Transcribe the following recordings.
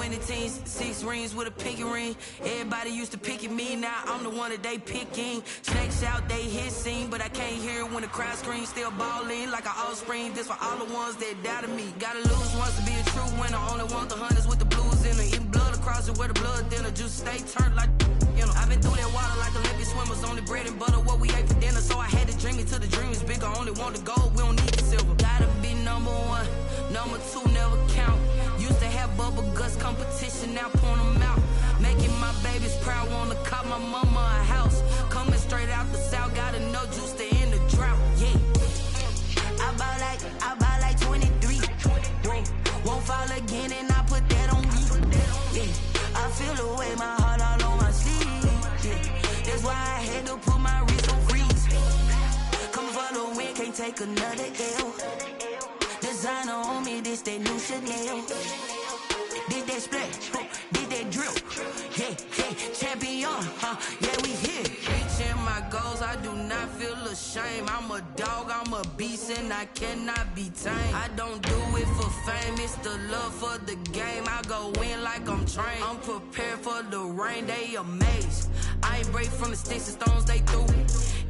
winning teams, 6 rings with a pinky ring. Everybody used to picking me, now I'm the one that they picking. Snakes out, they hissing, but I can't hear it when the crowd screams. Still balling like an offspring, this for all the ones that doubted me. Gotta lose once to be a true winner, only want the hunters with the blues in it. Eating blood across it where the blood dinner, juice stay turned like, you know. I've been through that water like Olympic swimmers, only bread and butter, what we ate for dinner. So I had to dream it till the dream is bigger, only want the gold, we don't need the silver. Gotta be number 1, number 2 never count. Used to have bubble guts competition, now point them out. Making my babies proud, wanna cop my mama a house. Coming straight out the south, gotta know juice to end the drought, yeah. I buy like 23, whoa. Won't fall again and I put that on me, yeah. I feel the way, my heart all on my sleeve, yeah. That's why I had to put my wrist on freeze. Coming for the win, can't take another L. Designer on me, this that new Chanel. Did that splash, did that drill, yeah, champion, yeah, we here. Reaching my goals, I do not feel ashamed. I'm a dog, I'm a beast, and I cannot be tamed. I don't do it for fame, it's the love for the game. I go in like I'm trained. I'm prepared for the rain, they amazed. I ain't break from the sticks and stones they threw.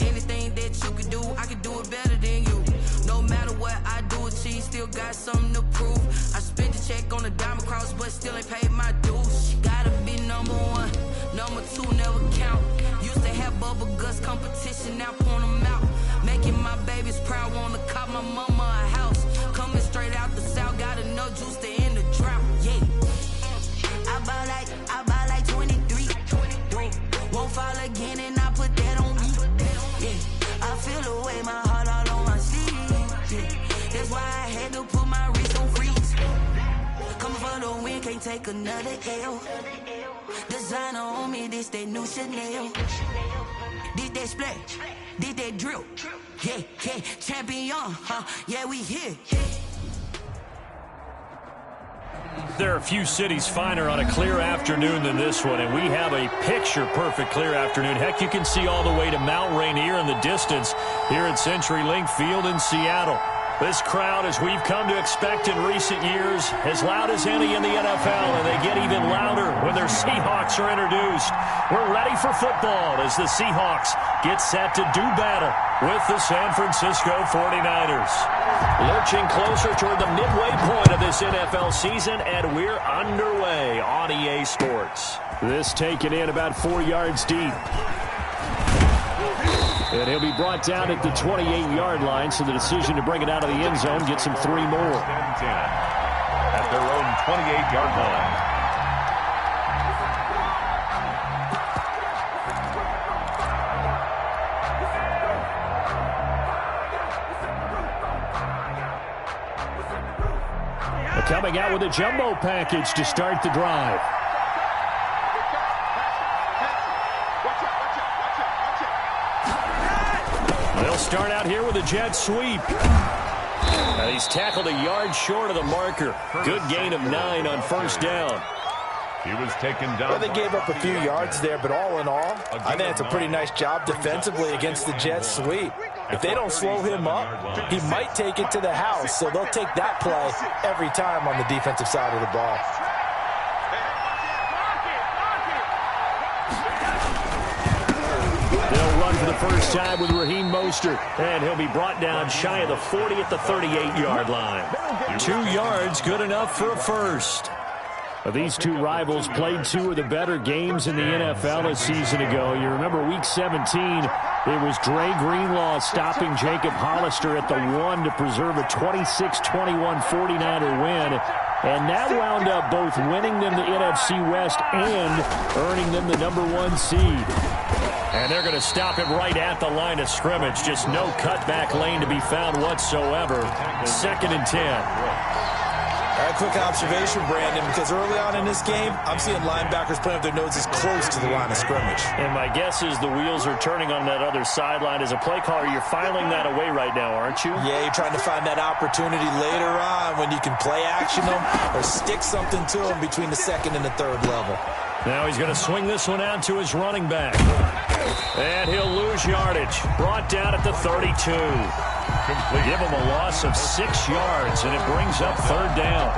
Anything that you can do, I can do it better than you. No matter what I do, achieve, still got something to prove. I spent the check on the diamond cross, but still ain't paid my dues. Gotta be number 1, number 2 never count. Used to have bubble guts competition, now point them out. Making my babies proud, wanna cop my mama a house. Coming straight out the south, gotta know juice to end the drought, yeah. I buy like 23, whoa. Won't fall again and I put that on me, yeah. I feel the way, my heart all on my sleeve, yeah. That's why I had to put my wrist on freeze. Coming for the win, can't take another L. Designer on me, this that new Chanel. Did that splash, did that drill, yeah, champion, yeah, we here. There are a few cities finer on a clear afternoon than this one, and we have a picture-perfect clear afternoon. Heck, you can see all the way to Mount Rainier in the distance here at CenturyLink Field in Seattle. This crowd, as we've come to expect in recent years, as loud as any in the NFL, and they get even louder when their Seahawks are introduced. We're ready for football as the Seahawks get set to do battle with the San Francisco 49ers. Lurching closer toward the midway point of this NFL season, and we're underway on EA Sports. This taken in about 4 yards deep. And he'll be brought down at the 28-yard line, so the decision to bring it out of the end zone gets him 3 more. At their own 28-yard line. Coming out with a jumbo package to start the drive. They'll start out here with a jet sweep. He's tackled a yard short of the marker. Good gain of 9 on first down. He was taken down. Well, they gave up a few yards there, but all in all, I think it's a pretty nice job defensively against the jet sweep. If they don't slow him up, he might take it to the house, so they'll take that play every time on the defensive side of the ball. They'll run for the first time with Raheem Mostert, and he'll be brought down shy of the 40 at the 38-yard line. 2 yards, good enough for a first. These two rivals played 2 of the better games in the NFL a season ago. You remember Week 17, it was Dre Greenlaw stopping Jacob Hollister at the 1 to preserve a 26-21 49er win. And that wound up both winning them the NFC West and earning them the #1 seed. And they're going to stop him right at the line of scrimmage. Just no cutback lane to be found whatsoever. 2nd and 10. A quick observation, Brandon, because early on in this game, I'm seeing linebackers putting up their noses close to the line of scrimmage. And my guess is the wheels are turning on that other sideline. As a play caller, you're filing that away right now, aren't you? Yeah, you're trying to find that opportunity later on when you can play action them or stick something to them between the 2nd and the 3rd level. Now he's going to swing this one out to his running back. And he'll lose yardage. Brought down at the 32. Give him a loss of 6 yards, and it brings up 3rd down.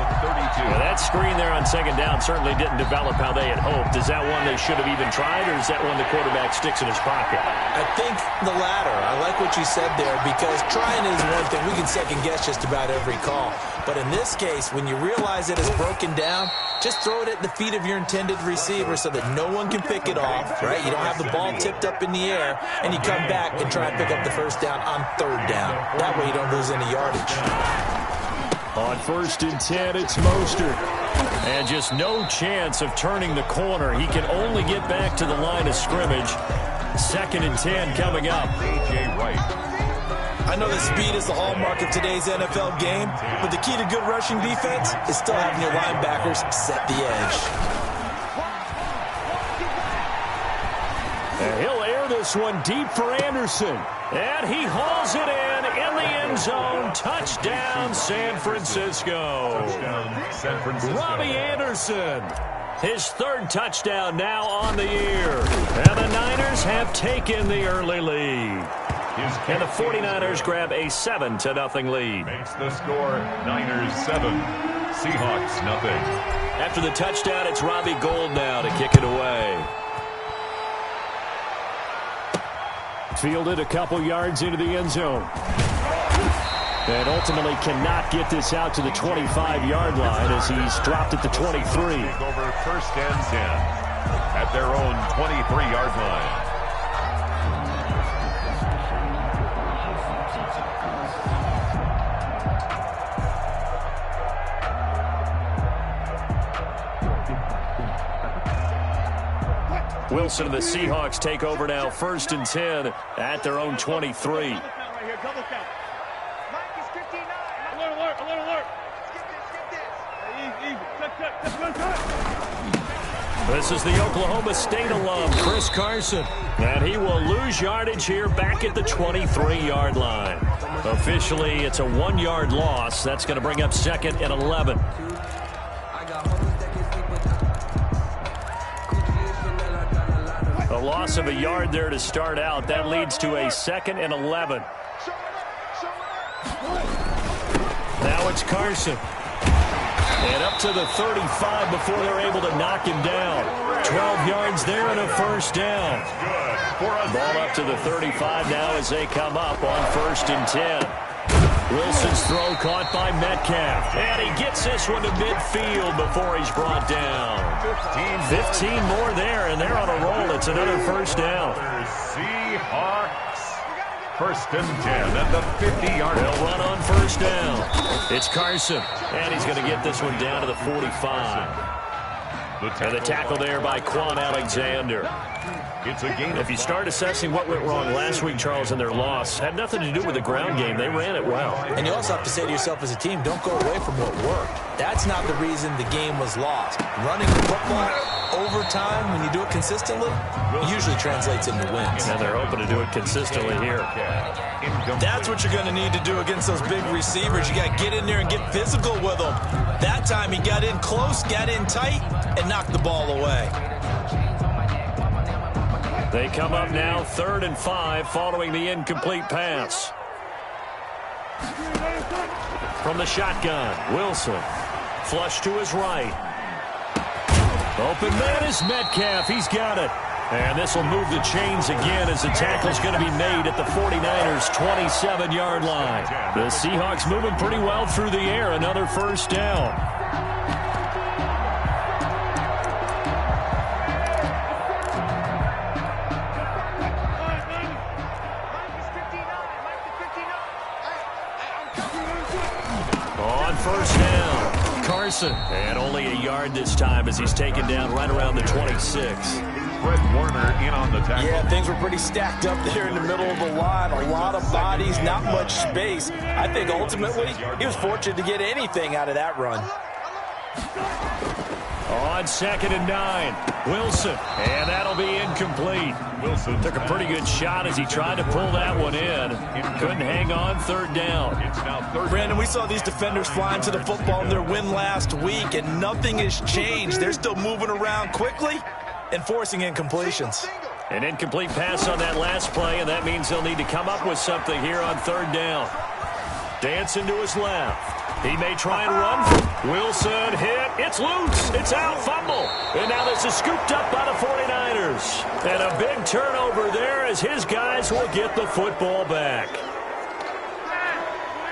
Yeah, that screen there on second down certainly didn't develop how they had hoped. Is that one they should have even tried, or is that one the quarterback sticks in his pocket? I think the latter. I like what you said there, because trying is one thing. We can second-guess just about every call. But in this case, when you realize it is broken down, just throw it at the feet of your intended receiver so that no one can pick it off, right? You don't have the ball tipped up in the air, and you come back and try and pick up the first down on third down. That way you don't lose any yardage. On 1st and 10, it's Mostert. And just no chance of turning the corner. He can only get back to the line of scrimmage. 2nd and 10 coming up. A.J. Wright. I know that speed is the hallmark of today's NFL game, but the key to good rushing defense is still having your linebackers set the edge. And he'll air this one deep for Anderson. And he hauls it in the end zone. Touchdown, San Francisco. Touchdown, San Francisco. Robbie Anderson. His 3rd touchdown now on the year. And the Niners have taken the early lead. And the 49ers grab a 7-0 lead. Makes the score Niners 7, Seahawks nothing. After the touchdown, it's Robbie Gould now to kick it away. Fielded a couple yards into the end zone. And ultimately cannot get this out to the 25-yard line as he's dropped at the 23. Take over 1st and 10 at their own 23-yard line. Wilson and the Seahawks take over now, 1st and 10 at their own 23. This is the Oklahoma State alum, Chris Carson. And he will lose yardage here back at the 23-yard line. Officially, it's a 1-yard loss. That's going to bring up 2nd and 11. A loss of a yard there to start out. That leads to a 2nd and 11. Now it's Carson. And up to the 35 before they're able to knock him down. 12 yards there and a 1st down. Ball up to the 35 now as they come up on 1st and 10. Wilson's throw caught by Metcalf. And he gets this one to midfield before he's brought down. 15 more there, and they're on a roll. It's another 1st down. Seahawks. 1st and 10 at the 50-yard line. They'll run on 1st down. It's Carson, and he's going to get this one down to the 45. And the tackle there by Quan Alexander. It's a game. If you start assessing what went wrong last week, Charles, in their loss, had nothing to do with the ground game. They ran it well. And you also have to say to yourself as a team, don't go away from what worked. That's not the reason the game was lost. Running the football over time, when you do it consistently, usually translates into wins. And they're hoping to do it consistently here. That's what you're going to need to do against those big receivers. You got to get in there and get physical with them. That time he got in close, got in tight, and knocked the ball away. They come up now 3rd and 5 following the incomplete pass. From the shotgun, Wilson. Flush to his right. Open man is Metcalf. He's got it. And this will move the chains again as the tackle's going to be made at the 49ers' 27-yard line. The Seahawks moving pretty well through the air. Another 1st down. On 1st down, Carson. And only a yard this time as he's taken down right around the 26. Fred Warner in on the tackle. Yeah, things were pretty stacked up there in the middle of the line. A lot of bodies, not much space. I think ultimately he was fortunate to get anything out of that run. On 2nd and 9, Wilson. And that'll be incomplete. Wilson took a pretty good shot as he tried to pull that one in. Couldn't hang on 3rd down. It's now 3rd. Brandon, we saw these defenders flying to the football in their win last week, and nothing has changed. They're still moving around quickly and forcing incompletions. An incomplete pass on that last play, and that means they'll need to come up with something here on 3rd down. Dancing to his left. He may try and run. Wilson hit. It's loose. It's out. Fumble. And now this is scooped up by the 49ers. And a big turnover there as his guys will get the football back.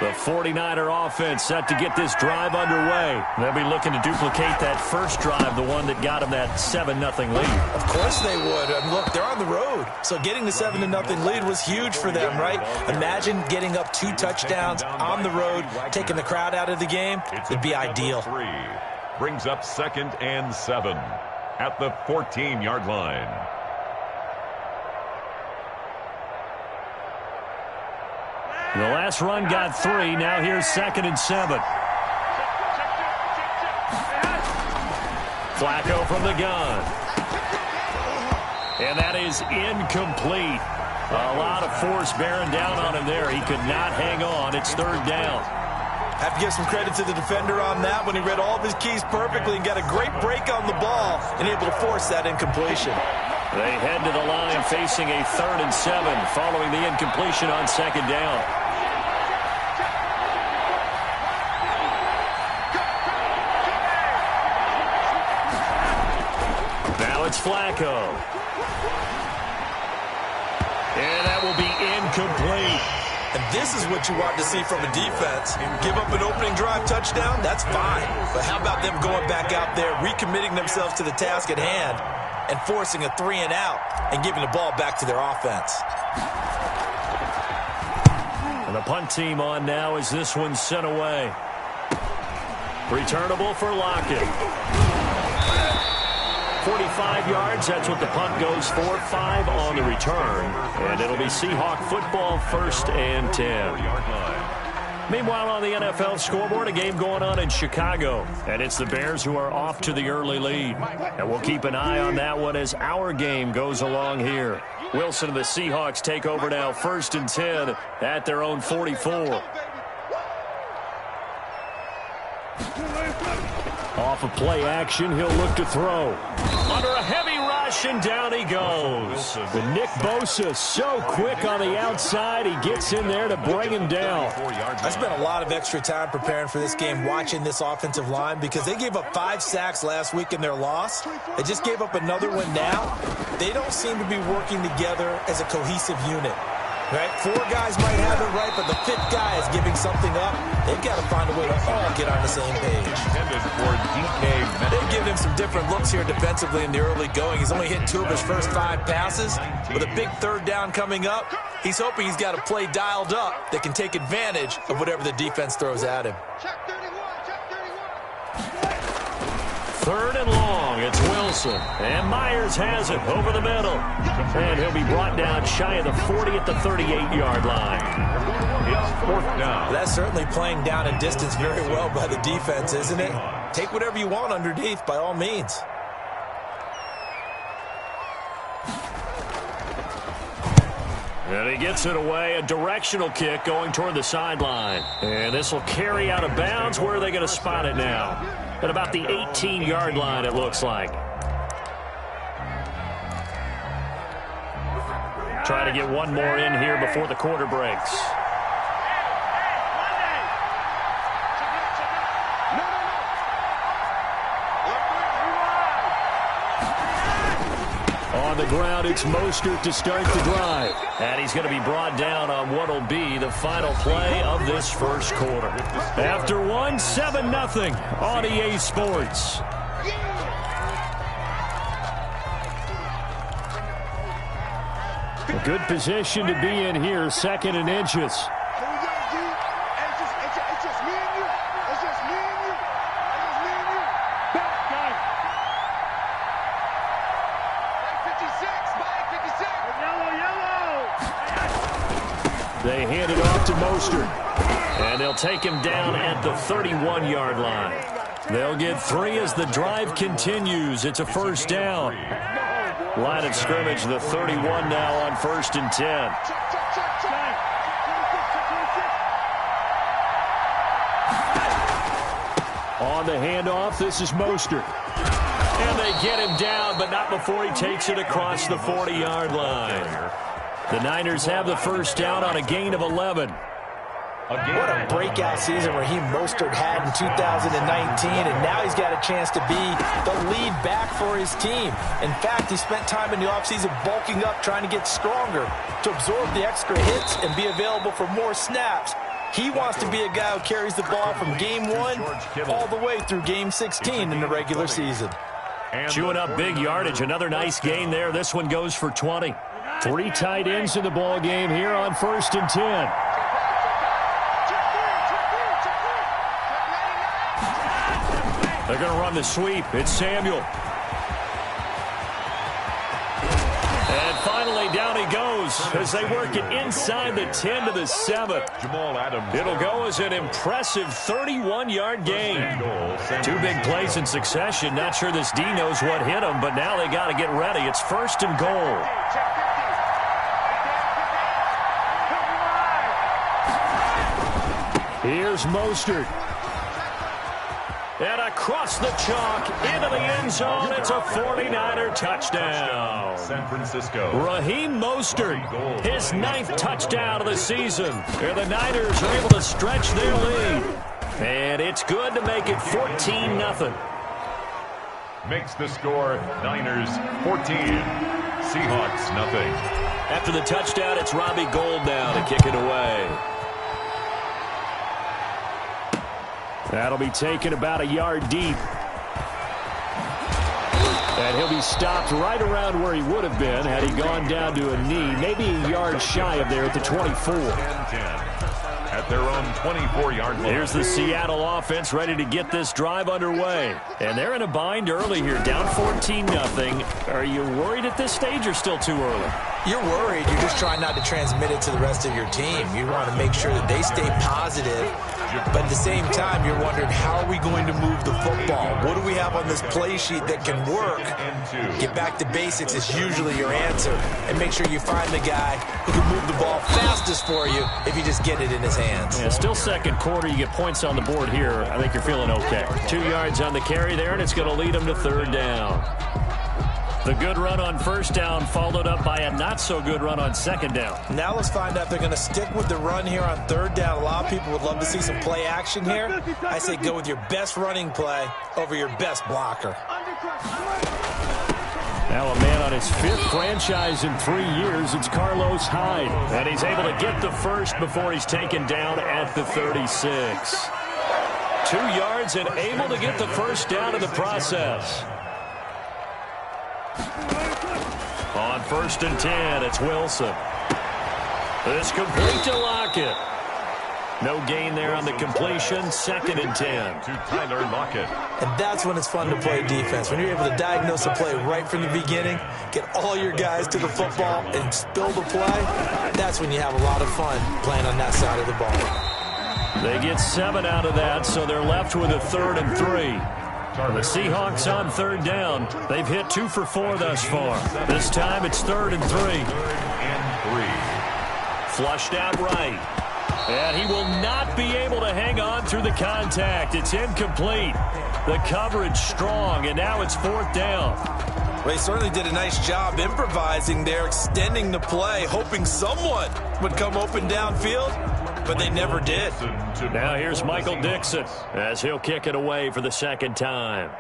The 49er offense set to get this drive underway. They'll be looking to duplicate that first drive, the one that got them that 7-0 lead. Of course they would. And look, they're on the road. So getting the 7-0 lead was huge for them, right? Imagine getting up 2 touchdowns on the road, taking the crowd out of the game. It'd be ideal. 3 brings up 2nd and 7 at the 14-yard line. The last run got 3. Now here's 2nd and 7. Flacco from the gun. And that is incomplete. A lot of force bearing down on him there. He could not hang on. It's 3rd down. Have to give some credit to the defender on that when he read all of his keys perfectly and got a great break on the ball and able to force that incompletion. They head to the line facing a 3rd and 7 following the incompletion on 2nd down. Now it's Flacco. And that will be incomplete. And this is what you want to see from a defense. Give up an opening drive touchdown, that's fine. But how about them going back out there, recommitting themselves to the task at hand, and forcing a 3-and-out and giving the ball back to their offense. And the punt team on now as this one's sent away. Returnable for Lockett. 45 yards, that's what the punt goes for. 5 on the return. And it'll be Seahawk football, 1st and 10. Meanwhile, on the NFL scoreboard, a game going on in Chicago. And it's the Bears who are off to the early lead. And we'll keep an eye on that one as our game goes along here. Wilson and the Seahawks take over now, 1st and 10 at their own 44. Off of play action, he'll look to throw. Under a heavy rush, and down he goes. But Nick Bosa, so quick on the outside, he gets in there to bring him down. I spent a lot of extra time preparing for this game, watching this offensive line, because they gave up 5 sacks last week in their loss. They just gave up another one now. They don't seem to be working together as a cohesive unit. Right? 4 guys might have it right, but the 5th guy is giving something up. They've got to find a way to all get on the same page. They've given him some different looks here defensively in the early going. He's only hit 2 of his first 5 passes. With a big 3rd down coming up, he's hoping he's got a play dialed up that can take advantage of whatever the defense throws at him. 3rd and long, it's Wilson. And Myers has it over the middle. And he'll be brought down shy of the 40 at the 38-yard line. It's 4th down. That's certainly playing down in distance very well by the defense, isn't it? Take whatever you want underneath, by all means. And he gets it away, a directional kick going toward the sideline. And this will carry out of bounds. Where are they going to spot it now? At about the 18-yard line, it looks like. Try to get one more in here before the quarter breaks. On the ground, it's Mostert to start the drive. And he's going to be brought down on what will be the final play of this first quarter. After 1, 7-0 on EA Sports. A good position to be in here, 2nd and inches. They hand it off to Mostert. And they'll take him down at the 31-yard line. They'll get 3 as the drive continues. It's a 1st down. Line of scrimmage, the 31 now on 1st and 10. On the handoff, this is Mostert. And they get him down, but not before he takes it across the 40-yard line. The Niners have the 1st down on a gain of 11. What a breakout season Raheem Mostert had in 2019, and now he's got a chance to be the lead back for his team. In fact, he spent time in the offseason bulking up, trying to get stronger, to absorb the extra hits and be available for more snaps. He wants to be a guy who carries the ball from game 1 all the way through game 16 in the regular season. Chewing up big yardage. Another nice gain there. This one goes for 20. 3 tight ends in the ball game here on 1st and 10. They're going to run the sweep. It's Samuel. And finally, down he goes as they work it inside the 10 to the 7. Jamal Adams. It'll go as an impressive 31-yard gain. 2 big plays in succession. Not sure this D knows what hit him, but now they got to get ready. It's 1st and goal. Here's Mostert. And across the chalk, into the end zone, it's a 49er touchdown. San Francisco. Raheem Mostert, his 9th touchdown of the season. And the Niners are able to stretch their lead. And it's good to make it 14-0. Makes the score Niners 14, Seahawks nothing. After the touchdown, it's Robbie Gould now to kick it away. That'll be taken about a yard deep. And he'll be stopped right around where he would have been had he gone down to a knee, maybe a yard shy of there at the 24. 10-10 at their own 24-yard line. Here's the Seattle offense ready to get this drive underway. And they're in a bind early here, down 14-0. Are you worried at this stage or still too early? You're worried. You're just trying not to transmit it to the rest of your team. You want to make sure that they stay positive. But at the same time, you're wondering, how are we going to move the football? What do we have on this play sheet that can work? Get back to basics is usually your answer. And make sure you find the guy who can move the ball fastest for you if you just get it in his hands. Yeah, still second quarter. You get points on the board here. I think you're feeling okay. 2 yards on the carry there, and it's going to lead them to 3rd down. The good run on 1st down followed up by a not-so-good run on 2nd down. Now let's find out if they're going to stick with the run here on 3rd down. A lot of people would love to see some play action here. I say go with your best running play over your best blocker. Now a man on his 5th franchise in 3 years. It's Carlos Hyde. And he's able to get the first before he's taken down at the 36. 2 yards and able to get the first down in the process. On 1st and 10, it's Wilson. It's complete to Lockett. No gain there on the completion. 2nd and 10. To Tyler Lockett. And that's when it's fun to play defense. When you're able to diagnose a play right from the beginning, get all your guys to the football, and spill the play, that's when you have a lot of fun playing on that side of the ball. They get 7 out of that, so they're left with a 3rd and 3. The Seahawks on 3rd down. They've hit 2 for 4 thus far. This time it's 3rd and 3. 3rd and 3. Flushed out right. And he will not be able to hang on through the contact. It's incomplete. The coverage strong, and now it's 4th down. Well, they certainly did a nice job improvising there, extending the play, hoping someone would come open downfield, but they never did. Now here's Michael Dixon as he'll kick it away for the 2nd time.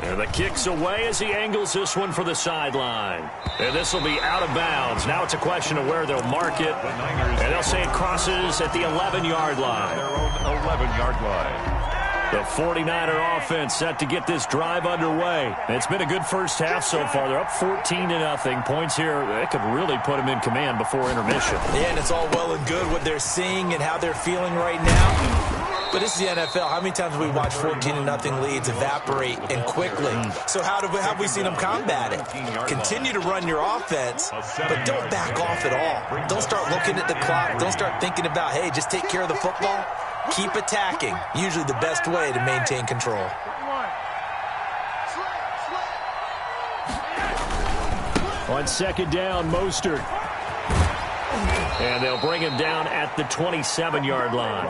And the kick's away as he angles this one for the sideline. And this will be out of bounds. Now it's a question of where they'll mark it. And they'll say it crosses at the 11-yard line. Their own 11-yard line. The 49er offense set to get this drive underway. It's been a good first half so far. They're up 14-0. Points here, they could really put them in command before intermission. Yeah, and it's all well and good what they're seeing and how they're feeling right now. But this is the NFL. How many times have we watched 14-0 leads evaporate and quickly? So how have we seen them combat it? Continue to run your offense, but don't back off at all. Don't start looking at the clock. Don't start thinking about, hey, just take care of the football. Keep attacking. Usually the best way to maintain control. On 2nd down, Mostert. And they'll bring him down at the 27-yard line.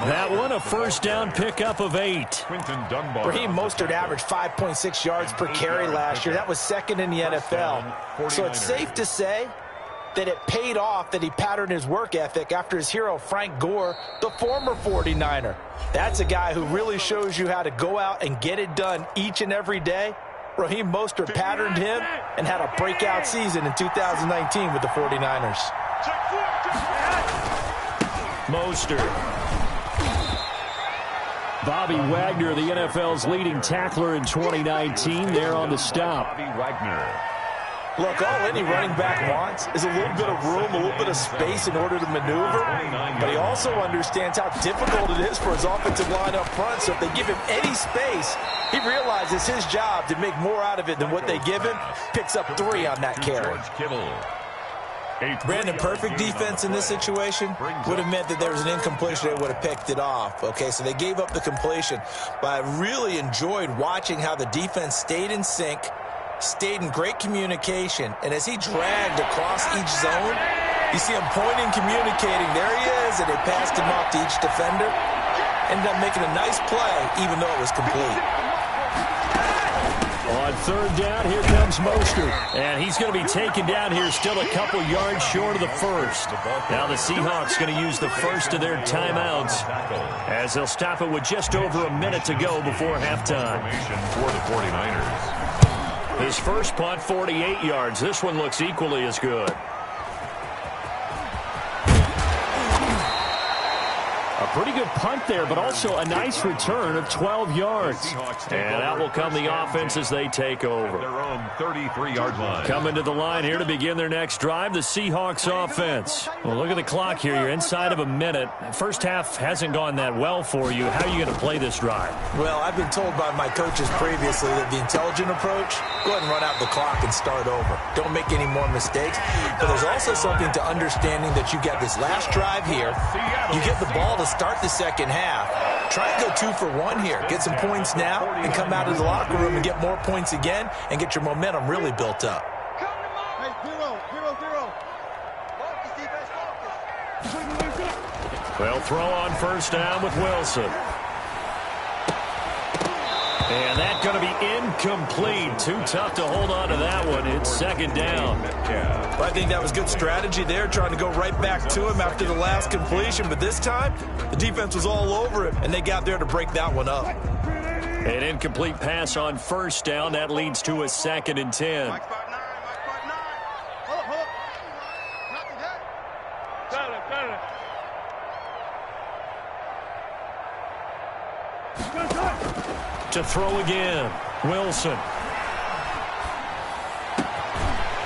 That one a first down pickup of 8. Raheem Mostert averaged 5.6 yards per carry last year. That was second in the NFL. So it's safe to say that it paid off that he patterned his work ethic after his hero Frank Gore, the former 49er. That's a guy who really shows you how to go out and get it done each and every day. Raheem Mostert patterned him and had a breakout season in 2019 with the 49ers. Mostert. Bobby Wagner, the NFL's leading tackler in 2019, there on the stop. Bobby Wagner. Look, all any running back wants is a little bit of room, a little bit of space in order to maneuver. But he also understands how difficult it is for his offensive line up front. So if they give him any space, he realizes his job to make more out of it than what they give him. Picks up 3 on that carry. Brandon, perfect defense in this situation would have meant that there was an incompletion. They would have picked it off. Okay, so they gave up the completion. But I really enjoyed watching how the defense stayed in sync, stayed in great communication, and as he dragged across each zone, you see him pointing, communicating. There he is, and they passed him off to each defender. Ended up making a nice play, even though it was complete. On third down, here comes Mostert. And he's going to be taken down here, still a couple yards short of the first. Now the Seahawks going to use the first of their timeouts as they'll stop it with just over a minute to go before halftime. For the 49ers. His first punt, 48 yards. This one looks equally as good. A pretty good punt there, but also a nice return of 12 yards. And out will come the offense as they take over. Their own 33-yard line. Coming to the line here to begin their next drive, the Seahawks offense. Well, look at the clock here. You're inside of a minute. First half hasn't gone that well for you. How are you going to play this drive? Well, I've been told by my coaches previously that the intelligent approach, go ahead and run out the clock and start over. Don't make any more mistakes. But there's also something to understanding that you got this last drive here. You get the ball to start the second half. Try and go 2 for 1 here. Get some points now and come out of the locker room and get more points again and get your momentum really built up. Hey, 0-0. They'll throw on first down with Wilson. And that's going to be incomplete. Too tough to hold on to that one. It's second down. Well, I think that was good strategy there, trying to go right back to him after the last completion. But this time, the defense was all over him, and they got there to break that one up. An incomplete pass on first down. That leads to a 2nd and 10. To throw again, Wilson.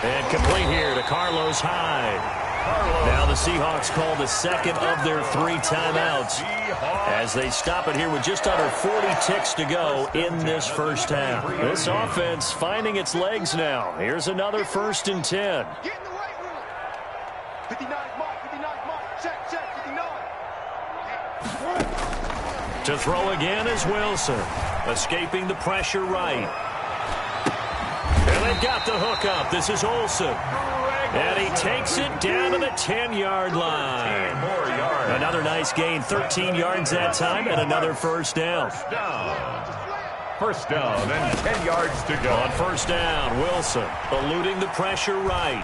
And complete here to Carlos Hyde. Now the Seahawks call the second of their 3 timeouts as they stop it here with just under 40 ticks to go in this first half. This offense finding its legs now. Here's another 1st and 10. Get in the weight room. 59 mark, check, 59. To throw again is Wilson. Escaping the pressure right. And they've got the hook up. This is Olsen. And he takes it down to the 10-yard line. Another nice gain. 13 yards that time and another first down. First down and 10 yards to go. On first down, Wilson eluding the pressure right.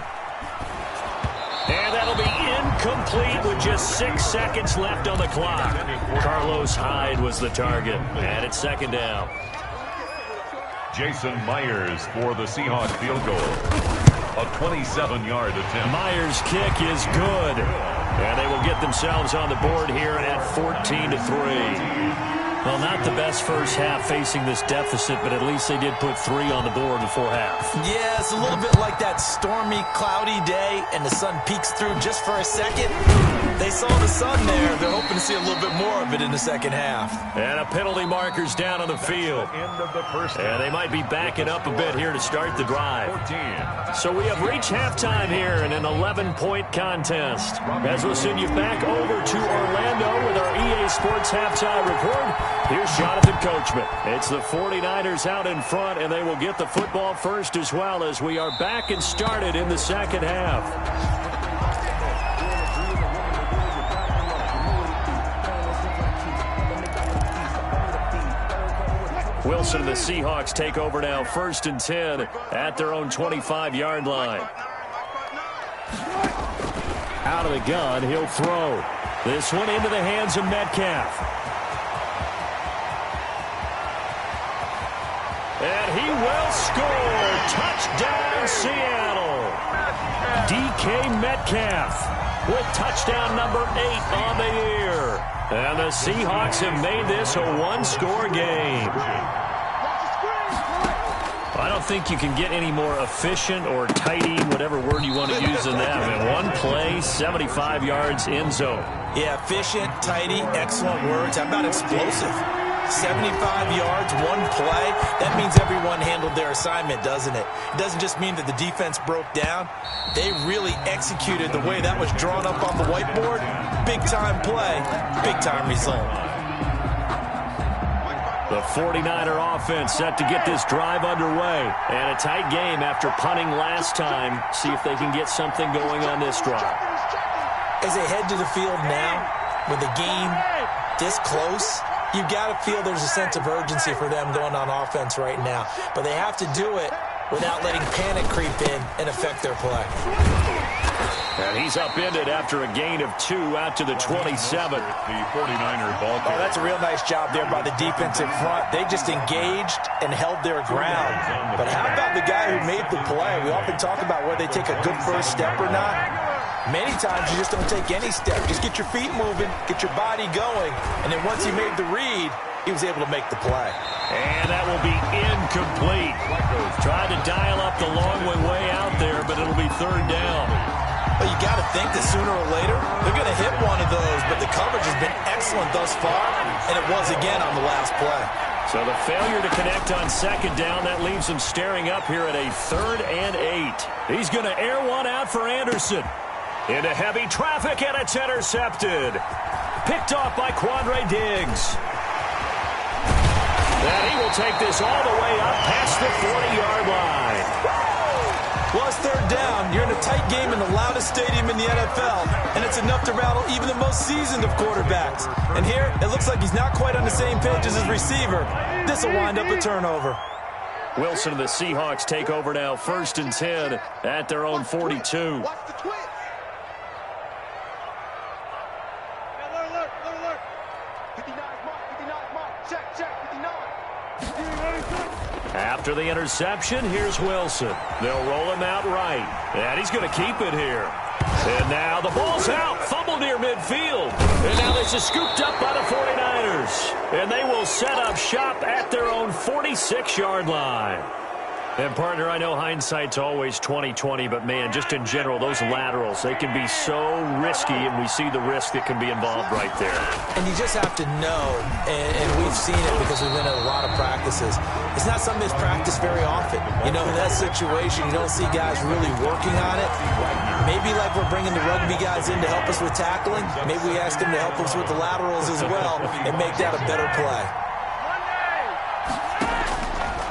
And that'll be incomplete with just 6 seconds left on the clock. Carlos Hyde was the target. And it's second down. Jason Myers for the Seahawks field goal. A 27-yard attempt. Myers' kick is good. And they will get themselves on the board here at 14-3. Well, not the best first half facing this deficit, but at least they did put 3 on the board before half. Yeah, it's a little bit like that stormy, cloudy day, and the sun peeks through just for a second. They saw the sun there. They're hoping to see a little bit more of it in the second half. And a penalty marker's down on the field. And they might be backing up a bit here to start the drive. So we have reached halftime here in an 11-point contest. As we'll send you back over to Orlando with our EA Sports halftime report. Here's Jonathan Coachman. It's the 49ers out in front, and they will get the football first as well as we are back and started in the second half. Wilson and the Seahawks take over now, 1st and 10 at their own 25-yard line. Out of the gun, he'll throw. This one into the hands of Metcalf. And he will score. Touchdown, Seattle. DK Metcalf with touchdown number 8 on the year. And the Seahawks have made this a one-score game. I don't think you can get any more efficient or tidy, whatever word you want to use in that. I mean, one play, 75 yards in zone. Yeah, efficient, tidy, excellent words. How about explosive? 75 yards, one play. That means everyone handled their assignment, doesn't it? It doesn't just mean that the defense broke down. They really executed the way that was drawn up on the whiteboard. Big-time play, big-time result. The 49er offense set to get this drive underway. And a tight game after punting last time. See if they can get something going on this drive. As they head to the field now, with the game this close, you've got to feel there's a sense of urgency for them going on offense right now. But they have to do it without letting panic creep in and affect their play. And he's upended after a gain of 2 out to the 27. The 49er ball carrier. Oh, that's a real nice job there by the defensive front. They just engaged and held their ground. But how about the guy who made the play? We often talk about whether they take a good first step or not. Many times you just don't take any step. Just get your feet moving, get your body going, and then once he made the read, he was able to make the play. And that will be incomplete. Tried to dial up the long way out there, but it'll be 3rd down. Well, you got to think that sooner or later, they're going to hit one of those, but the coverage has been excellent thus far, and it was again on the last play. So the failure to connect on 2nd down, that leaves them staring up here at a 3rd and 8. He's going to air one out for Anderson. Into heavy traffic, and it's intercepted. Picked off by Quandre Diggs. And he will take this all the way up past the 40-yard line. Well, it's 3rd down. You're in a tight game in the loudest stadium in the NFL, and it's enough to rattle even the most seasoned of quarterbacks. And here, it looks like he's not quite on the same page as his receiver. This will wind up a turnover. Wilson and the Seahawks take over now, 1st and 10 at their own 42. After the interception, here's Wilson. They'll roll him out right. And he's going to keep it here. And now the ball's out. Fumble near midfield. And now this is scooped up by the 49ers. And they will set up shop at their own 46-yard line. And, partner, I know hindsight's always 20/20, but, man, just in general, those laterals, they can be so risky, and we see the risk that can be involved right there. And you just have to know, and we've seen it because we've been at a lot of practices, it's not something that's practiced very often. You know, in that situation, you don't see guys really working on it. Maybe like we're bringing the rugby guys in to help us with tackling, maybe we ask them to help us with the laterals as well and make that a better play.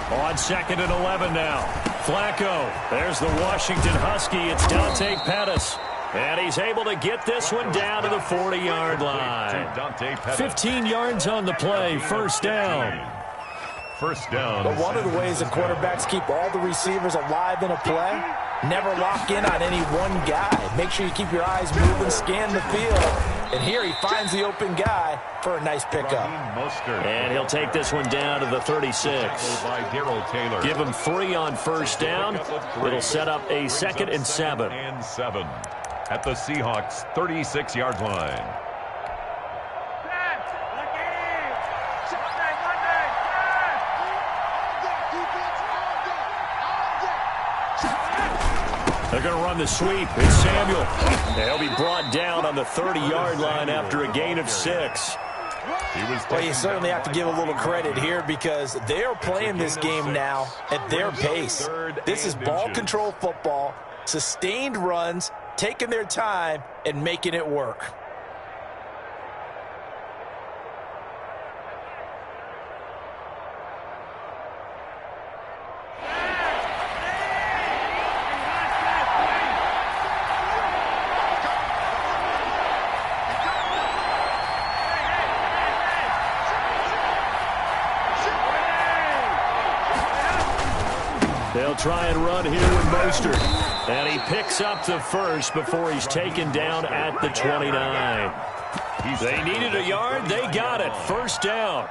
On 2nd and 11 now. Flacco. There's the Washington Husky. It's Dante Pettis. And he's able to get this one down to the 40-yard line. 15 yards on the play. 1st down. 1st down. But one of the ways the quarterbacks keep all the receivers alive in a play, never lock in on any one guy. Make sure you keep your eyes moving, scan the field. And here he finds the open guy for a nice pickup. And he'll take this one down to the 36. Give him 3 on 1st down. It'll set up a 2nd and 7. And 7 at the Seahawks' 36-yard line. They're going to run the sweep. It's Samuel. They'll be brought down on the 30-yard line after a gain of 6. Well, you certainly have to give a little credit here because they are playing this game now at their pace. This is ball control football, sustained runs, taking their time, and making it work. They'll try and run here with Mostert. And he picks up the first before he's taken down at the 29. They needed a yard. They got it. First down.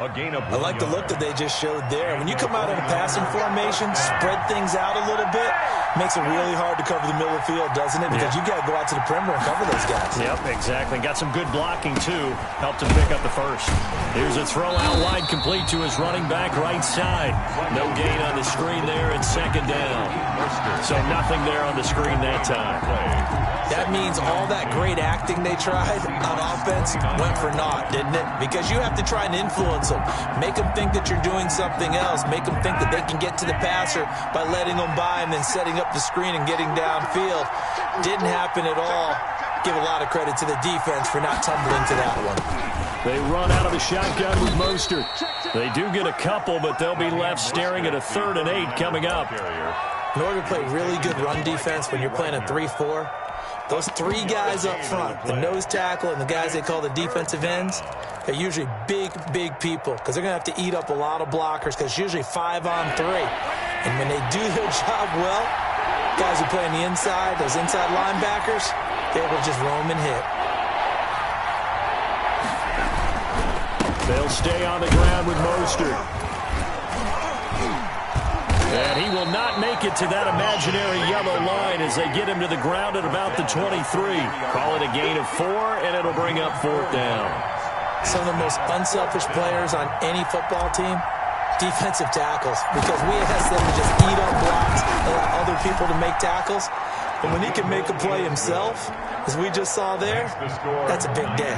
I like the look that they just showed there. When you come out in a passing formation, spread things out a little bit, makes it really hard to cover the middle of the field, doesn't it? Because you got to go out to the perimeter and cover those guys. Yep, exactly. Got some good blocking, too. Helped him pick up the first. Here's a throw out wide, complete to his running back right side. No gain on the screen there, and second down. So nothing there on the screen that time. That means all that great acting they tried on offense went for naught, didn't it? Because you have to try and influence them. Make them think that you're doing something else. Make them think that they can get to the passer by letting them by and then setting up the screen and getting downfield. Didn't happen at all. Give a lot of credit to the defense for not tumbling to that one. They run out of the shotgun with Mostert. They do get a couple, but they'll be left staring at a 3rd and 8 coming up. In order to play really good run defense when you're playing a 3-4, those 3 guys up front, the nose tackle and the guys they call the defensive ends, they're usually big, big people because they're going to have to eat up a lot of blockers because it's usually 5 on 3. And when they do their job well, guys who play on the inside, those inside linebackers, they're able to just roam and hit. They'll stay on the ground with Mostert. And he will not make it to that imaginary yellow line as they get him to the ground at about the 23. Call it a gain of 4, and it'll bring up 4th down. Some of the most unselfish players on any football team, defensive tackles, because we ask them to just eat up blocks, allow other people to make tackles. And when he can make a play himself, as we just saw there, that's a big day.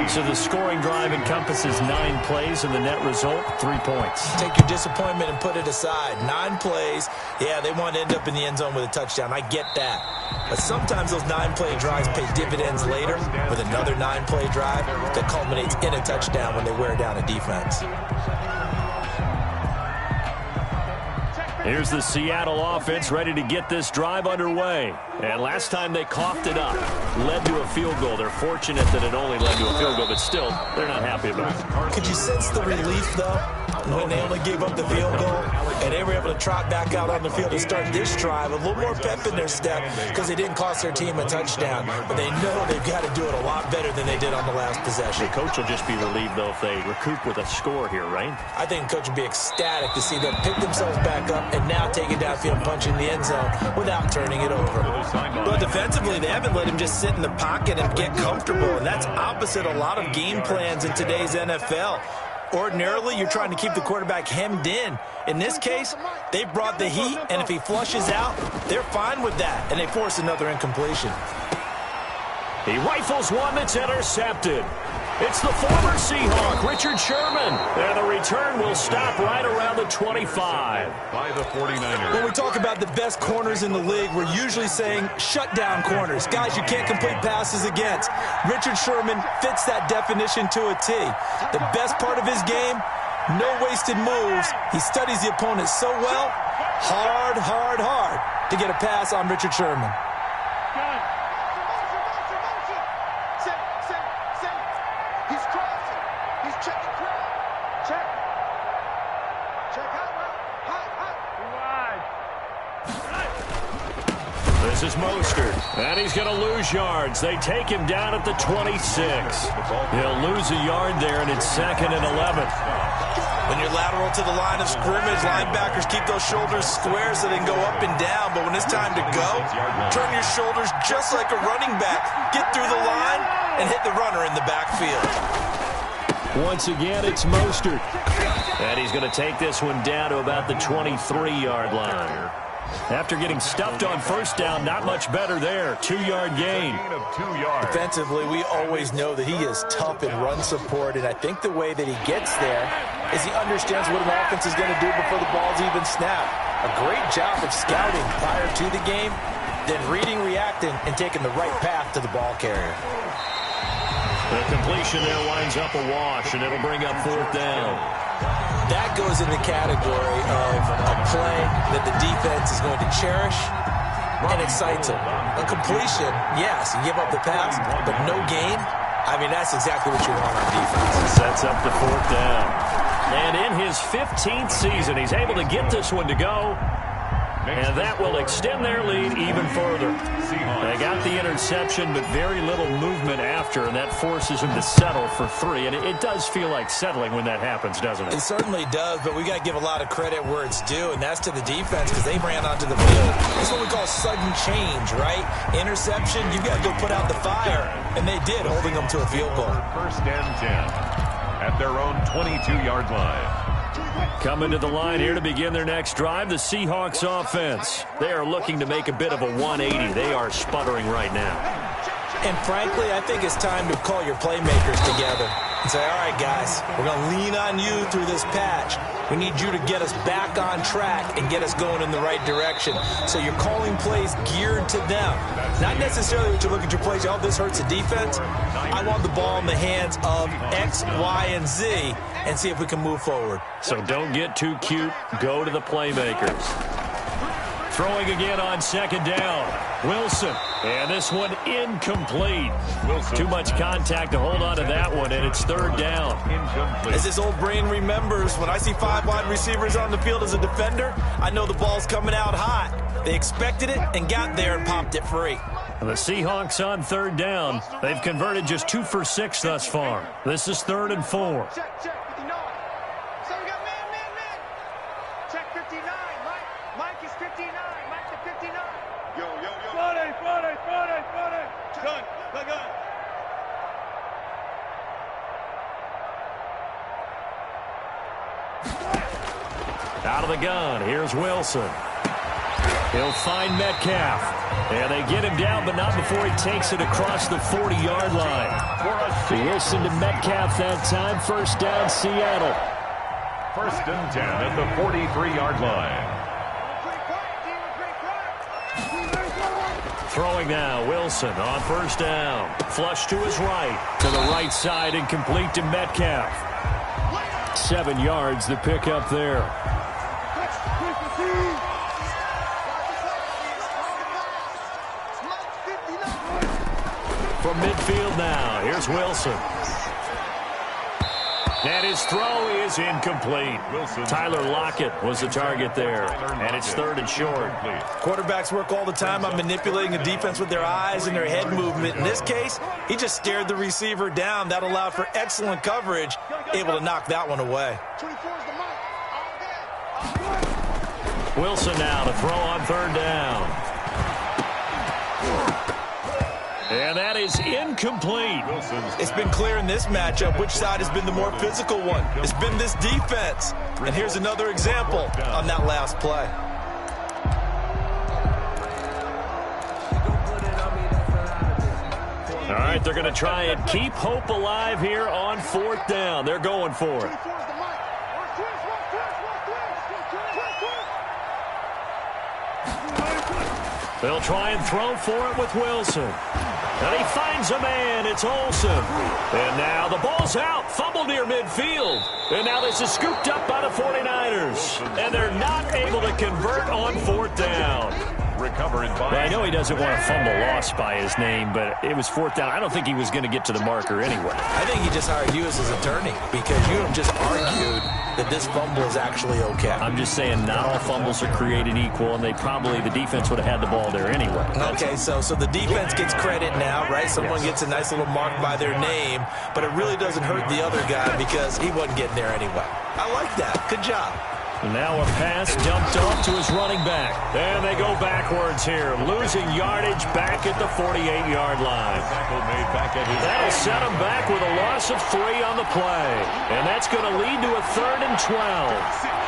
So the scoring drive encompasses 9 plays, and the net result, 3 points. Take your disappointment and put it aside. 9 plays, yeah, they want to end up in the end zone with a touchdown. I get that. But sometimes those 9-play drives pay dividends later with another 9-play drive that culminates in a touchdown when they wear down a defense. Here's the Seattle offense ready to get this drive underway. And last time they coughed it up, led to a field goal. They're fortunate that it only led to a field goal, but still, they're not happy about it. Could you sense the relief, though, when they only gave up the field goal and they were able to trot back out on the field to start this drive? A little more pep in their step because they didn't cost their team a touchdown. But they know they've got to do it a lot better than they did on the last possession. The coach will just be relieved, though, if they recoup with a score here, right? I think the coach would be ecstatic to see them pick themselves back up and now take it downfield and punch in the end zone without turning it over. But defensively, they haven't let him just sit in the pocket and get comfortable, and that's opposite a lot of game plans in today's NFL. Ordinarily, you're trying to keep the quarterback hemmed in. In this case, they brought the heat, and if he flushes out, they're fine with that, and they force another incompletion. He rifles one that's intercepted. It's the former Seahawk, Richard Sherman. And the return will stop right around the 25. By the 49ers. When we talk about the best corners in the league, we're usually saying shutdown corners, guys you can't complete passes against. Richard Sherman fits that definition to a T. The best part of his game, no wasted moves. He studies the opponent so well, hard to get a pass on Richard Sherman. This is Mostert, and he's going to lose yards. They take him down at the 26. He'll lose a yard there, and it's 2nd and 11. When you're lateral to the line of scrimmage, linebackers keep those shoulders square so they can go up and down. But when it's time to go, turn your shoulders just like a running back. Get through the line and hit the runner in the backfield. Once again, it's Mostert. And he's going to take this one down to about the 23-yard line. After getting stuffed on first down, not much better there. 2-yard gain. Defensively, we always know that he is tough in run support, and I think the way that he gets there is he understands what an offense is going to do before the ball's even snapped. A great job of scouting prior to the game, then reading, reacting, and taking the right path to the ball carrier. The completion there winds up a wash, and it'll bring up 4th down. That goes in the category of a play that the defense is going to cherish and excites them. A completion, yes, you give up the pass, but no gain. I mean, that's exactly what you want on defense. Sets up the 4th down. And in his 15th season, he's able to get this one to go. And that will extend their lead even further. They got the interception, but very little movement after, and that forces him to settle for 3. And it does feel like settling when that happens, doesn't it? It certainly does, but we got to give a lot of credit where it's due, and that's to the defense because they ran onto the field. That's what we call sudden change, right? Interception, you got to go put out the fire, and they did, holding them to a field goal. First and 10 at their own 22-yard line. Coming to the line here to begin their next drive, the Seahawks offense. They are looking to make a bit of a 180. They are sputtering right now. And frankly, I think it's time to call your playmakers together and say, all right, guys, we're going to lean on you through this patch. We need you to get us back on track and get us going in the right direction. So you're calling plays geared to them. Not necessarily what you look at your plays, oh, this hurts the defense. I want the ball in the hands of X, Y, and Z and see if we can move forward. So don't get too cute. Go to the playmakers. Throwing again on second down. Wilson. And this one incomplete. Wilson. Too much contact to hold on to that one, and it's third down. Incomplete. As his old brain remembers, when I see 5 wide receivers on the field as a defender, I know the ball's coming out hot. They expected it and got there and popped it free. The Seahawks on third down. They've converted just 2 for 6 thus far. This is 3rd and 4. Check, 59. So we got man. Check 59. Mike is 59. Mike to 59. Yo. Friday. Gun. Out of the gun, here's Wilson. He'll find Metcalf. And they get him down, but not before he takes it across the 40-yard line. Wilson to Metcalf that time. First down, Seattle. First and 10 at the 43-yard line. Throwing now, Wilson on first down. Flush to his right. To the right side and complete to Metcalf. 7 yards the pick up there. From midfield now, here's Wilson. And his throw is incomplete. Tyler Lockett was the target there. And it's 3rd and short. Quarterbacks work all the time on manipulating the defense with their eyes and their head movement. In this case, he just stared the receiver down. That allowed for excellent coverage, able to knock that one away. Wilson now to throw on 3rd down. And that is incomplete. It's been clear in this matchup which side has been the more physical one. It's been this defense. And here's another example on that last play. All right, they're going to try and keep hope alive here on 4th down. They're going for it. They'll try and throw for it with Wilson. And he finds a man. It's Olsen. And now the ball's out. Fumble near midfield. And now this is scooped up by the 49ers. And they're not able to convert on 4th down. Recovered by... Well, I know he doesn't want a fumble lost by his name, but it was 4th down. I don't think he was going to get to the marker anyway. I think he just hired you as his attorney because you have just argued that this fumble is actually okay. I'm just saying not all fumbles are created equal, and the defense would have had the ball there anyway. Okay, so the defense gets credit now, right? Someone gets a nice little mark by their name, but it really doesn't hurt the other guy because he wasn't getting there anyway. I like that. Good job. Now a pass dumped off to his running back. And they go backwards here, losing yardage back at the 48-yard line. That'll set them back with a loss of 3 on the play. And that's going to lead to a 3rd and 12.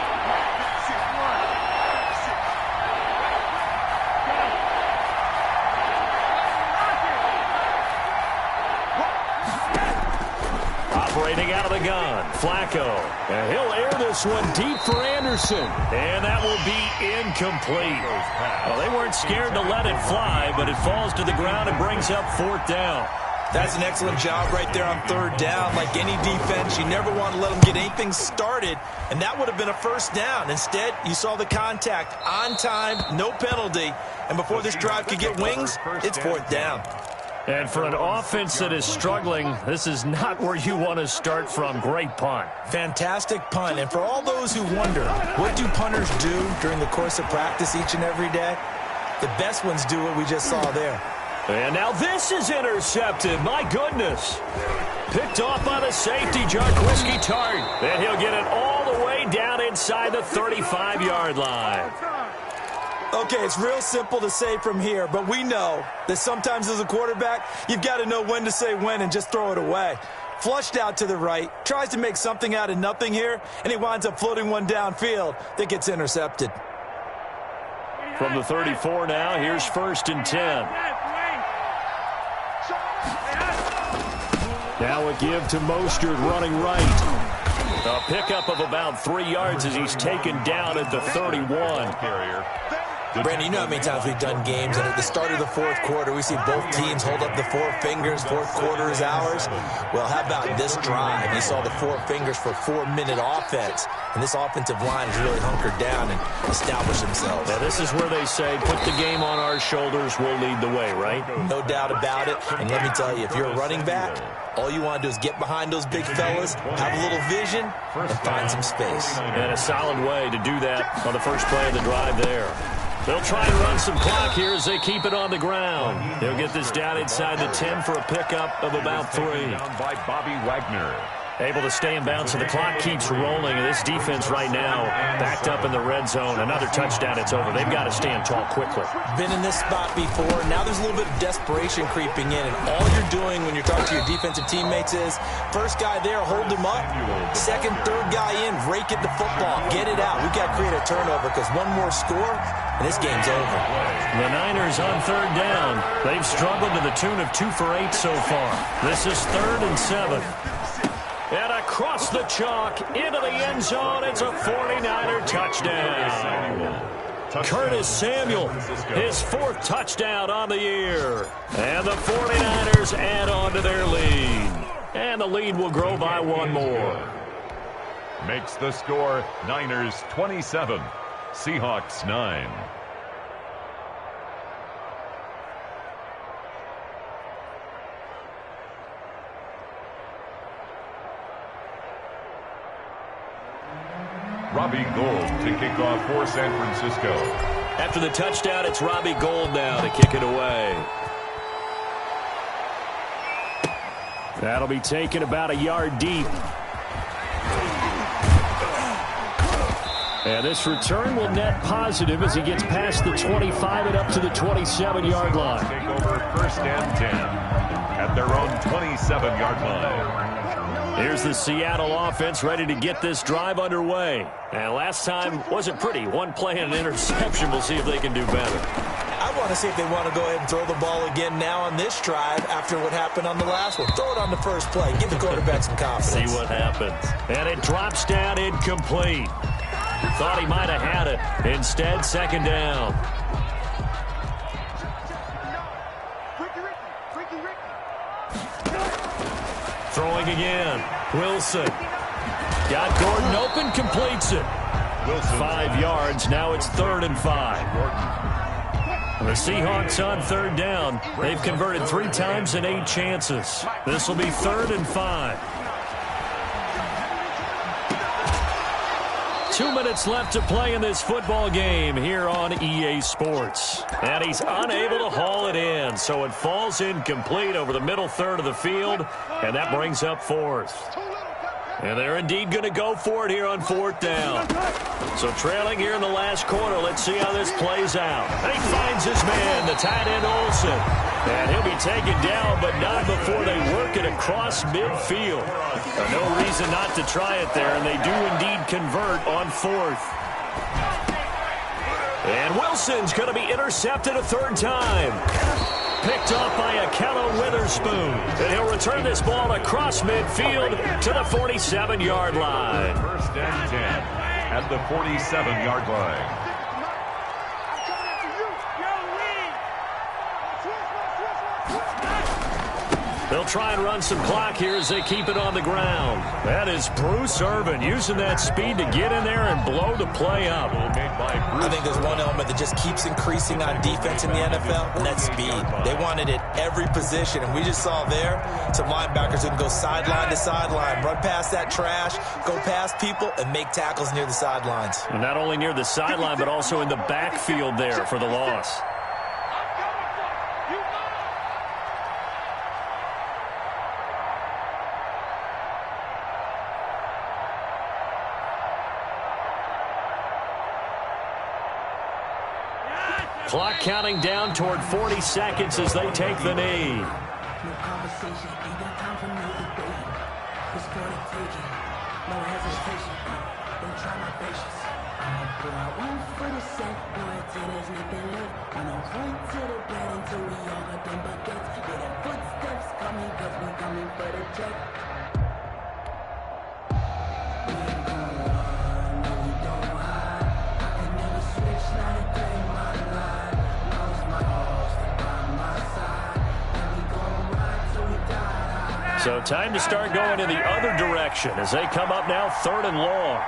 Operating out of the gun, Flacco. And he'll air this one deep for Anderson. And that will be incomplete. Well, they weren't scared to let it fly, but it falls to the ground and brings up 4th down. That's an excellent job right there on 3rd down. Like any defense, you never want to let them get anything started, and that would have been a 1st down. Instead, you saw the contact on time, no penalty, and before this drive could get wings, it's 4th down. And for an offense that is struggling, this is not where you want to start from. Great punt. Fantastic punt. And for all those who wonder, what do punters do during the course of practice each and every day? The best ones do what we just saw there. And now this is intercepted. My goodness. Picked off by the safety, Jarquiski Tart. And he'll get it all the way down inside the 35-yard line. Okay, it's real simple to say from here, but we know that sometimes as a quarterback, you've got to know when to say when and just throw it away. Flushed out to the right, tries to make something out of nothing here, and he winds up floating one downfield that gets intercepted. From the 34 now, here's 1st and 10. Now a give to Mostert running right. A pickup of about 3 yards as he's taken down at the 31. Brandon, you know how many times we've done games, and at the start of the fourth quarter, we see both teams hold up the 4 fingers, fourth quarter is ours. Well, how about this drive? You saw the 4 fingers for 4-minute offense, and this offensive line has really hunkered down and established themselves. Now, this is where they say, put the game on our shoulders, we'll lead the way, right? No doubt about it, and let me tell you, if you're a running back, all you want to do is get behind those big fellas, have a little vision, and find some space. And a solid way to do that on the first play of the drive there. They'll try and run some clock here as they keep it on the ground. They'll get this down inside the 10 for a pickup of about 3. Down by Bobby Wagner. Able to stay in bounds, and the clock keeps rolling. And this defense right now backed up in the red zone. Another touchdown, it's over. They've got to stand tall quickly. Been in this spot before. Now there's a little bit of desperation creeping in. And all you're doing when you're talking to your defensive teammates is, first guy there, hold him up. Second, third guy in, rake at the football. Get it out. We've got to create a turnover because one more score, and this game's over. The Niners on 3rd down. They've struggled to the tune of 2 for 8 so far. This is 3rd and 7. And across the chalk, into the end zone, it's a 49er touchdown. Curtis Samuel, his 4th touchdown on the year. And the 49ers add on to their lead. And the lead will grow by 1 more. Makes the score Niners 27, Seahawks 9. Robbie Gould to kick off for San Francisco. After the touchdown, it's Robbie Gould now to kick it away. That'll be taken about a yard deep. And this return will net positive as he gets past the 25 and up to the 27-yard line. Take over 1st and 10 at their own 27-yard line. Here's the Seattle offense ready to get this drive underway. And last time wasn't pretty. 1 play and an interception. We'll see if they can do better. I want to see if they want to go ahead and throw the ball again now on this drive after what happened on the last one. Throw it on the first play. Give the quarterback some confidence. See what happens. And it drops down incomplete. Thought he might have had it. Instead, 2nd down. Throwing again. Wilson. Got Gordon open, completes it. 5 yards. Now it's 3rd and 5. The Seahawks on 3rd down. They've converted 3 times in 8 chances. This will be 3rd and 5. 2 minutes left to play in this football game here on EA Sports. And he's unable to haul it in, so it falls incomplete over the middle third of the field, and that brings up 4th. And they're indeed going to go for it here on 4th down. So trailing here in the last quarter, let's see how this plays out. And he finds his man, the tight end Olsen. And he'll be taken down, but not before they work it across midfield. No reason not to try it there, and they do indeed convert on 4th. And Wilson's going to be intercepted a 3rd time. Picked off by Akello Witherspoon. And he'll return this ball across midfield to the 47-yard line. 1st and 10 at the 47-yard line. They'll try and run some clock here as they keep it on the ground. That is Bruce Irvin using that speed to get in there and blow the play up. I think there's one element that just keeps increasing on defense in the NFL, and that's speed. They want it at every position, and we just saw there some linebackers who can go sideline to sideline, run past that trash, go past people, and make tackles near the sidelines. And not only near the sideline, but also in the backfield there for the loss. Clock counting down toward 40 seconds as they take the knee. No conversation, ain't got time for no debate. It's for the taking, no hesitation. Don't try my patience. I'ma pour out one for the set, boy, till there's nothing left. I don't point to the bed until we all got them buckets. Yeah, the footsteps coming, cause we coming for the check. We ain't gon' run, no, we don't hide. I can never switch, not a day in my life. Lost my all, stick by my side. And we gon' ride till we die. So time to start going in the other direction as they come up now 3rd and long.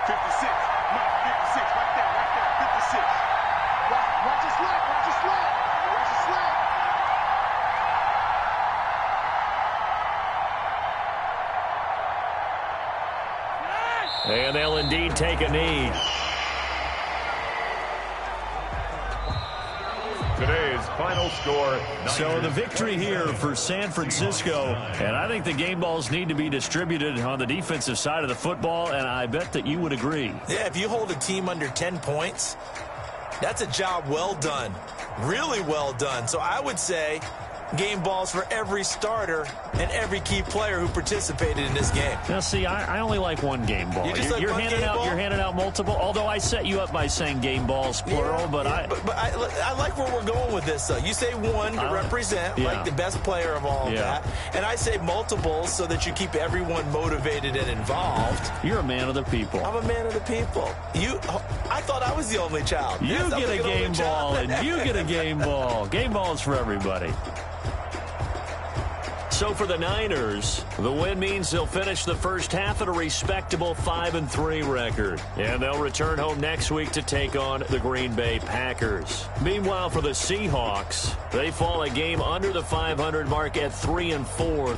56. Mike, 56. Right there. 56. Watch it slide. Watch it slide. Watch it slide. And they'll indeed take a knee. Today's final score. So the victory here for San Francisco, and I think the game balls need to be distributed on the defensive side of the football, and I bet that you would agree. Yeah, if you hold a team under 10 points, that's a job well done. Really well done. So I would say game balls for every starter and every key player who participated in this game. Now, see, I only like one game ball. You're handing out multiple, although I set you up by saying game balls, plural, but I like where we're going with this, though. You say one to represent, like the best player of all of that, and I say multiples so that you keep everyone motivated and involved. You're a man of the people. I'm a man of the people. I thought I was the only child. You get a game ball, and you get a game ball. Game balls for everybody. So for the Niners, the win means they'll finish the first half at a respectable 5-3 record. And they'll return home next week to take on the Green Bay Packers. Meanwhile, for the Seahawks, they fall a game under the 500 mark at 3-4.